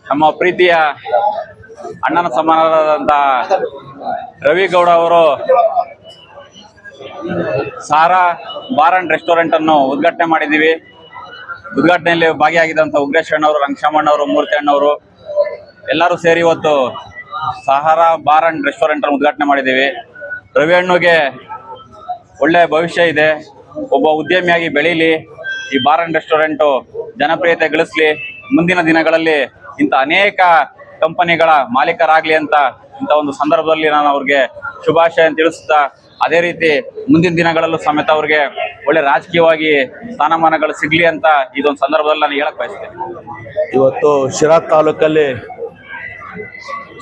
ನಮ್ಮ ಪ್ರೀತಿಯ ಅಣ್ಣನ ಸಮಾನರಾದಂತ ರವಿಗೌಡ ಅವರು ಸಾರಾ ಬಾರ್ ಅಂಡ್ ರೆಸ್ಟೋರೆಂಟ್ ಅನ್ನು ಉದ್ಘಾಟನೆ ಮಾಡಿದ್ದೀವಿ. ಉದ್ಘಾಟನೆಯಲ್ಲಿ ಭಾಗಿಯಾಗಿದ್ದಂತ ಉಗ್ರೇಶ್ ಅಣ್ಣವರು, ರಂಗಶಾಮಣ್ಣವರು, ಮೂರ್ತಿ ಅಣ್ಣವರು ಎಲ್ಲರೂ ಸೇರಿ ಇವತ್ತು ಸಹಾರಾ ಬಾರ್ ಅಂಡ್ ರೆಸ್ಟೋರೆಂಟ್ ಅನ್ನು ಉದ್ಘಾಟನೆ ಮಾಡಿದ್ದೀವಿ. ರವಿ ಅಣ್ಣಗೆ ಒಳ್ಳೆ ಭವಿಷ್ಯ ಇದೆ. ಒಬ್ಬ ಉದ್ಯಮಿಯಾಗಿ ಬೆಳೀಲಿ, ಈ ಬಾರ್ ಅಂಡ್ ರೆಸ್ಟೋರೆಂಟು ಜನಪ್ರಿಯತೆ ಗಳಿಸ್ಲಿ, ಮುಂದಿನ ದಿನಗಳಲ್ಲಿ ಇಂಥ ಅನೇಕ ಕಂಪನಿಗಳ ಮಾಲೀಕರಾಗ್ಲಿ ಅಂತ ಇಂಥ ಒಂದು ಸಂದರ್ಭದಲ್ಲಿ ನಾನು ಅವ್ರಿಗೆ ಶುಭಾಶಯ ತಿಳಿಸುತ್ತಾ, ಅದೇ ರೀತಿ ಮುಂದಿನ ದಿನಗಳಲ್ಲೂ ಸಮೇತ ಅವ್ರಿಗೆ ಒಳ್ಳೆ ರಾಜಕೀಯವಾಗಿ ಸ್ಥಾನಮಾನಗಳು ಸಿಗ್ಲಿ ಅಂತ ಇದೊಂದು ಸಂದರ್ಭದಲ್ಲಿ ನಾನು ಹೇಳಕ್ ಬಯಸ್ತೇನೆ. ಇವತ್ತು ಶಿರಾ ತಾಲೂಕಲ್ಲಿ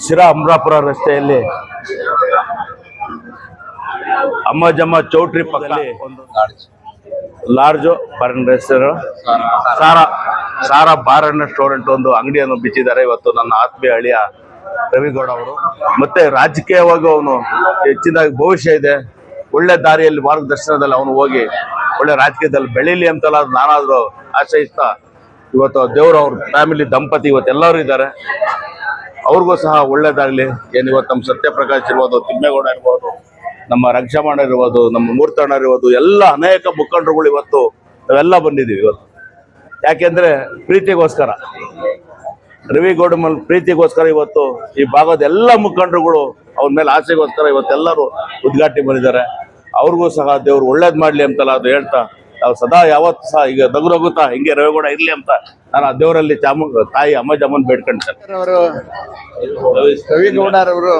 ಶಿರಾ ಅಮರಾಪುರ ರಸ್ತೆಯಲ್ಲಿ ಅಮ್ಮಜಮ್ಮ ಚೌಟ್ರಿ ಪಕ್ಕದಲ್ಲಿ ಒಂದು large bar and restaurant Sara bar and restaurant ಒಂದು ಅಂಗಡಿಯನ್ನು ಬಿಚ್ಚಿದ್ದಾರೆ. ಇವತ್ತು ನನ್ನ ಆತ್ಮೀಯ ಅಳಿಯ ರವಿಗೌಡ ಅವರು ಮತ್ತೆ ರಾಜಕೀಯವಾಗಿ ಅವನು ಹೆಚ್ಚಿನ ಭವಿಷ್ಯ ಇದೆ. ಒಳ್ಳೆ ದಾರಿಯಲ್ಲಿ ಮಾರ್ಗದರ್ಶನದಲ್ಲಿ ಅವನು ಹೋಗಿ ಒಳ್ಳೆ ರಾಜಕೀಯದಲ್ಲಿ ಬೆಳೀಲಿ ಅಂತೆಲ್ಲ ನಾನಾದ್ರೂ ಆಶಯಿಸ್ತಾ ಇವತ್ತು ದೇವರು ಅವ್ರ ಫ್ಯಾಮಿಲಿ ದಂಪತಿ ಇವತ್ತು ಎಲ್ಲರೂ ಇದ್ದಾರೆ. ಅವ್ರಿಗೂ ಸಹ ಒಳ್ಳೇದಾಗ್ಲಿ. ಏನು ಇವತ್ತು ನಮ್ಮ ಸತ್ಯಪ್ರಕಾಶ್ ಇರ್ಬೋದು, ತಿಮ್ಮೇಗೌಡ ಇರ್ಬೋದು, ನಮ್ಮ ರಂಗಶಾಮಣ್ಣ ಇರ್ಬೋದು, ನಮ್ಮ ಮೂರ್ತಣ್ಣ ಇರ್ಬೋದು, ಎಲ್ಲ ಅನೇಕ ಮುಖಂಡರುಗಳು ಇವತ್ತು ನಾವೆಲ್ಲ ಬಂದಿದ್ದೀವಿ. ಇವತ್ತು ಯಾಕೆಂದ್ರೆ ಪ್ರೀತಿಗೋಸ್ಕರ, ರವಿಗೌಡ ಮೇಲೆ ಪ್ರೀತಿಗೋಸ್ಕರ ಇವತ್ತು ಈ ಭಾಗದ ಎಲ್ಲ ಮುಖಂಡರುಗಳು ಅವ್ರ ಮೇಲೆ ಆಸೆಗೋಸ್ಕರ ಇವತ್ತೆಲ್ಲರೂ ಉದ್ಘಾಟನೆ ಬಂದಿದ್ದಾರೆ. ಅವ್ರಿಗೂ ಸಹ ದೇವ್ರು ಒಳ್ಳೇದ್ ಮಾಡ್ಲಿ ಅಂತೆಲ್ಲ ಅದು ಹೇಳ್ತಾ ನಾವು ಸದಾ ಯಾವತ್ತು ಸಹ ಈಗ ನಗುತ್ತಾ ಹಿಂಗೆ ರವಿಗೌಡ ಇರ್ಲಿ ಅಂತ ನಾನು ಆ ದೇವರಲ್ಲಿ ತಾಯಿ ಅಮ್ಮಜಮ್ಮನ್ ಬೇಡ್ಕೊಂಡ್ತೇನೆ. ರವಿಗೌಡರವರು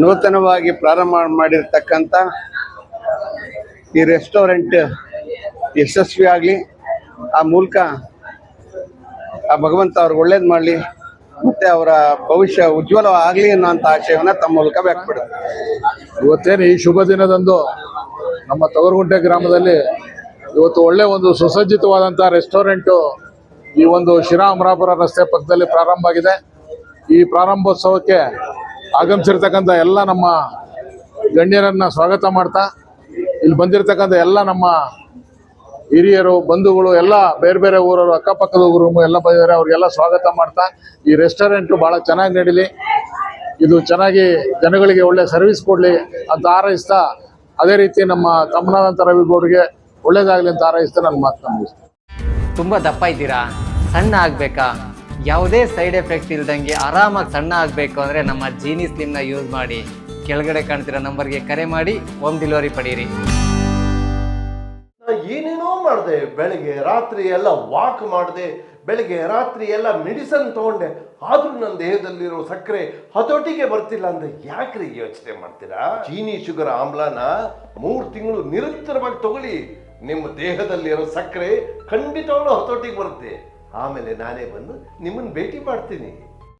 ನೂತನವಾಗಿ ಪ್ರಾರಂಭ ಮಾಡಿರ್ತಕ್ಕಂಥ ಈ ರೆಸ್ಟೋರೆಂಟ್ ಯಶಸ್ವಿ ಆಗಲಿ, ಆ ಮೂಲಕ ಆ ಭಗವಂತ ಅವ್ರಿಗೆ ಒಳ್ಳೇದು ಮಾಡಲಿ, ಮತ್ತೆ ಅವರ ಭವಿಷ್ಯ ಉಜ್ವಲ ಆಗಲಿ ಅನ್ನೋಂಥ ಆಶಯವನ್ನು ತಮ್ಮ ಮೂಲಕ ವ್ಯಕ್ತಪಡುತ್ತೆ. ಇವತ್ತೇನು ಈ ಶುಭ ದಿನದಂದು ನಮ್ಮ ತೊಗರಗುಂಟೆ ಗ್ರಾಮದಲ್ಲಿ ಇವತ್ತು ಒಳ್ಳೆ ಒಂದು ಸುಸಜ್ಜಿತವಾದಂಥ ರೆಸ್ಟೋರೆಂಟು ಈ ಒಂದು ಶಿರಾ ಅಮರಾಪುರ ರಸ್ತೆ ಪಕ್ಕದಲ್ಲಿ ಪ್ರಾರಂಭ ಆಗಿದೆ. ಈ ಪ್ರಾರಂಭೋತ್ಸವಕ್ಕೆ ಆಗಮಿಸಿರ್ತಕ್ಕಂಥ ಎಲ್ಲ ನಮ್ಮ ಗಣ್ಯರನ್ನು ಸ್ವಾಗತ ಮಾಡ್ತಾ, ಇಲ್ಲಿ ಬಂದಿರತಕ್ಕಂಥ ಎಲ್ಲ ನಮ್ಮ ಹಿರಿಯರು, ಬಂಧುಗಳು ಎಲ್ಲ ಬೇರೆ ಬೇರೆ ಊರವರು, ಅಕ್ಕಪಕ್ಕದ ಊರು ಎಲ್ಲ ಬಂದಿದ್ದಾರೆ. ಅವ್ರಿಗೆಲ್ಲ ಸ್ವಾಗತ ಮಾಡ್ತಾ, ಈ ರೆಸ್ಟೋರೆಂಟು ಭಾಳ ಚೆನ್ನಾಗಿ ನಡೀಲಿ, ಇದು ಚೆನ್ನಾಗಿ ಜನಗಳಿಗೆ ಒಳ್ಳೆ ಸರ್ವಿಸ್ ಕೊಡಲಿ ಅಂತ ಹಾರೈಸ್ತಾ, ಅದೇ ರೀತಿ ನಮ್ಮ ತಮ್ಮನಾದಂಥ ರವಿಗೌಡರಿಗೆ ಒಳ್ಳೇದಾಗಲಿ ಅಂತ ಹಾರೈಸ್ತಾ ನನ್ನ ಮಾತನ್ನ ಮುಗಿಸ್ತೀನಿ. ತುಂಬ ದಪ್ಪ ಇದ್ದೀರಾ, ಸಣ್ಣ ಆಗಬೇಕಾ, ಯಾವುದೇ ಸೈಡ್ ಎಫೆಕ್ಟ್ ಇಲ್ದಂಗೆ ಆರಾಮಾಗಿ ಸಣ್ಣ ಆಗಬೇಕು ಅಂದರೆ ನಮ್ಮ ಜೀನಿ ಸ್ಲಿಮ್ನ ಯೂಸ್ ಮಾಡಿ. ಕೆಳಗಡೆ ಕಾಣ್ತಿರೋ ನಂಬರ್ಗೆ ಕರೆ ಮಾಡಿ ಹೋಮ್ ಡೆಲಿವರಿ ಪಡೀರಿ. ಏನೇನೋ ಮಾಡಿದೆ, ಬೆಳಗ್ಗೆ ರಾತ್ರಿ ಎಲ್ಲ ವಾಕ್ ಮಾಡಿದೆ, ಬೆಳಗ್ಗೆ ರಾತ್ರಿ ಎಲ್ಲ ಮೆಡಿಸನ್ ತಗೊಂಡೆ, ಆದ್ರೂ ನನ್ನ ದೇಹದಲ್ಲಿರೋ ಸಕ್ಕರೆ ಹತೋಟಿಗೆ ಬರ್ತಿಲ್ಲ ಅಂದ್ರೆ ಯಾಕ್ರಿ ಯೋಚನೆ ಮಾಡ್ತೀರಾ? ಚೀನಿ ಶುಗರ್ ಆಮ್ಲನ 3 ತಿಂಗಳು ನಿರಂತರವಾಗಿ ತಗೊಳ್ಳಿ, ನಿಮ್ಮ ದೇಹದಲ್ಲಿರೋ ಸಕ್ಕರೆ ಖಂಡಿತವಾಗ್ಲೂ ಹತೋಟಿಗೆ ಬರುತ್ತೆ. ಆಮೇಲೆ ನಾನೇ ಬಂದು ನಿಮ್ಮನ್ನ ಭೇಟಿ ಮಾಡ್ತೀನಿ.